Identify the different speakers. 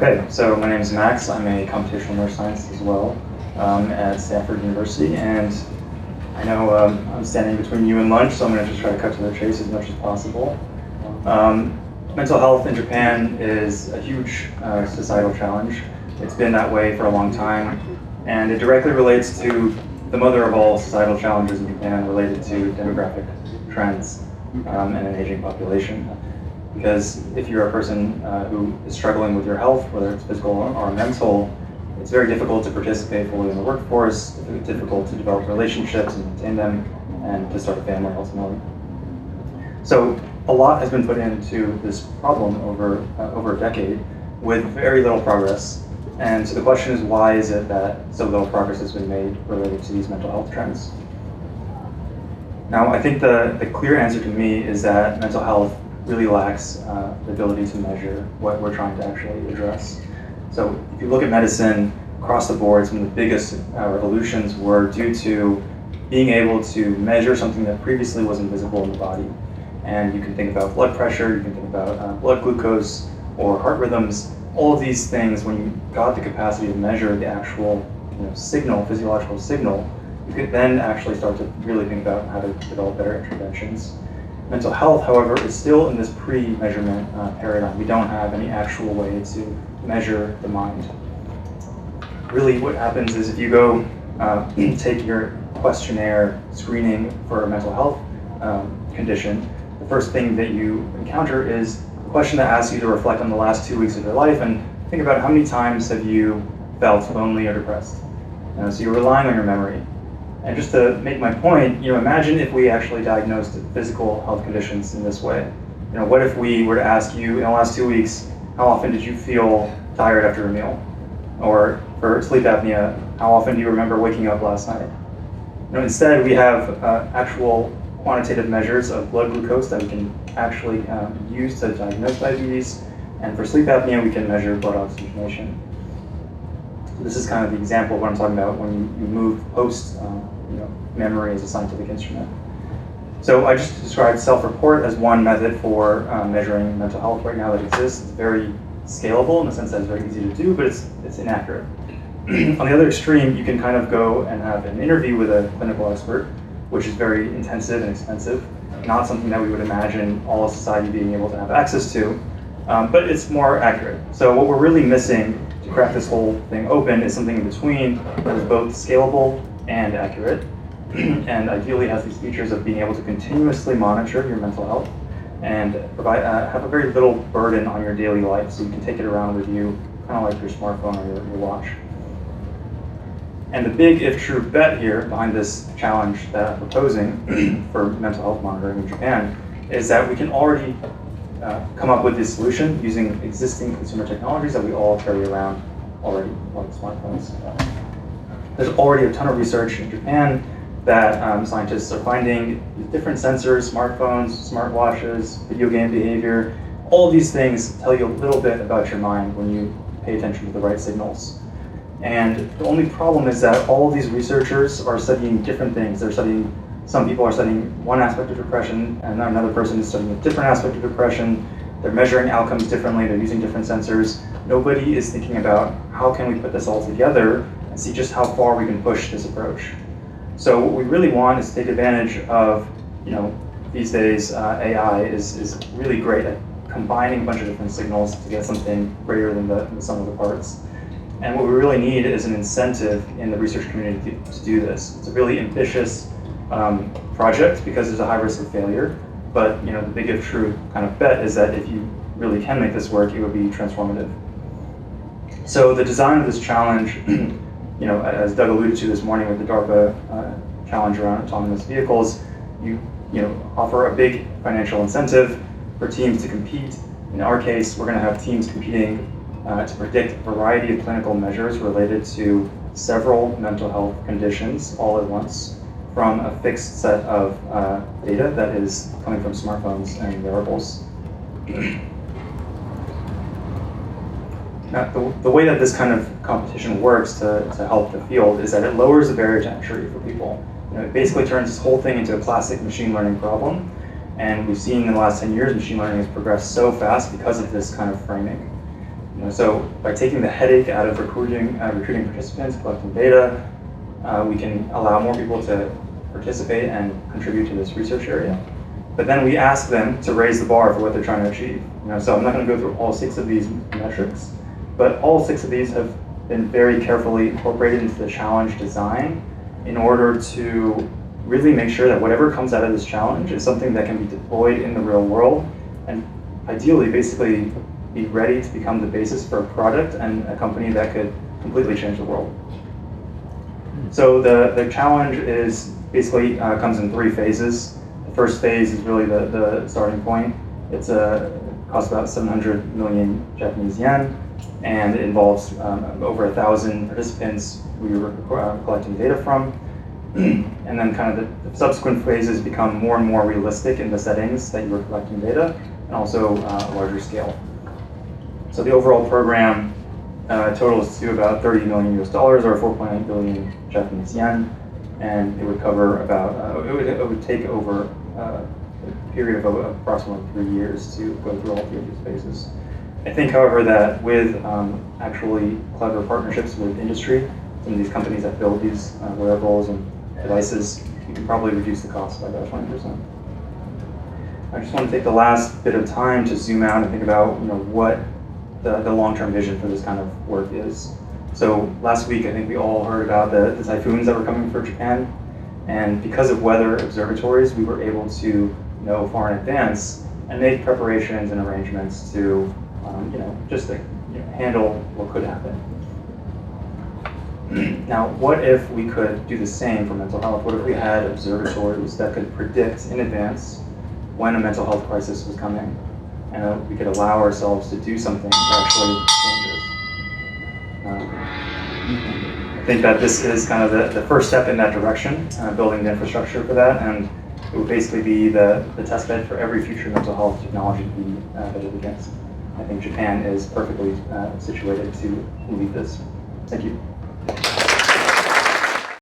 Speaker 1: Okay, so my name is Max. I'm a computational neuroscientist as well at Stanford University, and I know I'm standing between you and lunch, so I'm going to just try to cut to the chase as much as possible. Mental health in Japan is a huge societal challenge. It's been that way for a long time, and it directly relates to the mother of all societal challenges in Japan related to demographic trends and an aging population. Because if you're a person who is struggling with your health, whether it's physical or mental, it's very difficult to participate fully in the workforce, it's difficult to develop relationships and maintain them, and to start a family ultimately. So a lot has been put into this problem over a decade with very little progress. And so the question is, why is it that so little progress has been made related to these mental health trends? Now, I think the clear answer to me is that mental health really lacks the ability to measure what we're trying to actually address. So if you look at medicine across the board, some of the biggest revolutions were due to being able to measure something that previously wasn't visible in the body. And you can think about blood pressure, you can think about blood glucose or heart rhythms. All of these things, when you got the capacity to measure the actual signal, physiological signal, you could then actually start to really think about how to develop better interventions. Mental health, however, is still in this pre-measurement paradigm. We don't have any actual way to measure the mind. Really what happens is if you go take your questionnaire screening for a mental health condition, the first thing that you encounter is a question that asks you to reflect on the last 2 weeks of your life and think about how many times have you felt lonely or depressed. So you're relying on your memory. And just to make my point, imagine if we actually diagnosed physical health conditions in this way. What if we were to ask you in the last 2 weeks, how often did you feel tired after a meal? Or for sleep apnea, how often do you remember waking up last night? Instead, we have actual quantitative measures of blood glucose that we can actually use to diagnose diabetes. And for sleep apnea, we can measure blood oxygenation. This is kind of the example of what I'm talking about when you move post memory as a scientific instrument. So I just described self-report as one method for measuring mental health right now that exists. It's very scalable in the sense that it's very easy to do, but it's inaccurate. On the other extreme, you can kind of go and have an interview with a clinical expert, which is very intensive and expensive, not something that we would imagine all of society being able to have access to, but it's more accurate. So what we're really missing to crack this whole thing open is something in between that is both scalable and accurate, and ideally has these features of being able to continuously monitor your mental health and provide have a very little burden on your daily life, so you can take it around with you, kind of like your smartphone or your watch. And the big, if true, bet here behind this challenge that I'm proposing for mental health monitoring in Japan is that we can already come up with this solution using existing consumer technologies that we all carry around already, like smartphones. There's already a ton of research in Japan that scientists are finding different sensors, smartphones, smartwatches, video game behavior. All of these things tell you a little bit about your mind when you pay attention to the right signals. And the only problem is that all of these researchers are studying different things. Some people are studying one aspect of depression, and another person is studying a different aspect of depression. They're measuring outcomes differently, they're using different sensors. Nobody is thinking about how can we put this all together and see just how far we can push this approach. So what we really want is to take advantage of, these days AI is really great at combining a bunch of different signals to get something greater than the sum of the parts. And what we really need is an incentive in the research community to do this. It's a really ambitious project because there's a high risk of failure, but the big if true kind of bet is that if you really can make this work, it would be transformative. So the design of this challenge, as Doug alluded to this morning with the DARPA challenge around autonomous vehicles, you offer a big financial incentive for teams to compete. In our case, we're going to have teams competing to predict a variety of clinical measures related to several mental health conditions all at once from a fixed set of data that is coming from smartphones and wearables. Now, the way that this kind of competition works to help the field is that it lowers the barrier to entry for people. It basically turns this whole thing into a classic machine learning problem, and we've seen in the last 10 years machine learning has progressed so fast because of this kind of framing. So by taking the headache out of recruiting participants, collecting data, we can allow more people to participate and contribute to this research area. But then we ask them to raise the bar for what they're trying to achieve. So I'm not going to go through all 6 of these metrics, but all 6 of these have been very carefully incorporated into the challenge design in order to really make sure that whatever comes out of this challenge is something that can be deployed in the real world and ideally basically be ready to become the basis for a product and a company that could completely change the world. So the challenge is basically comes in 3 phases. The first phase is really the starting point. It's costs about 700 million Japanese yen, and it involves over 1,000 participants we were collecting data from. And then kind of the subsequent phases become more and more realistic in the settings that you were collecting data, and also a larger scale. So the overall program totals to about $30 million US, or 4.8 billion Japanese yen, and it would cover about, it would take over a period of approximately 3 years to go through all 3 of these phases. I think, however, that with actually clever partnerships with industry, some of these companies that build these wearables and devices, you can probably reduce the cost by about 20%. I just want to take the last bit of time to zoom out and think about what the long-term vision for this kind of work is. So last week, I think we all heard about the typhoons that were coming for Japan, and because of weather observatories, we were able to know far in advance and make preparations and arrangements to, just to handle what could happen. Now, what if we could do the same for mental health? What if we had observatories that could predict in advance when a mental health crisis was coming, and we could allow ourselves to do something that actually changes? I think that this is kind of the first step in that direction, building the infrastructure for that, and it would basically be the testbed for every future mental health technology to be vetted against. I think Japan is perfectly situated to lead this. Thank you.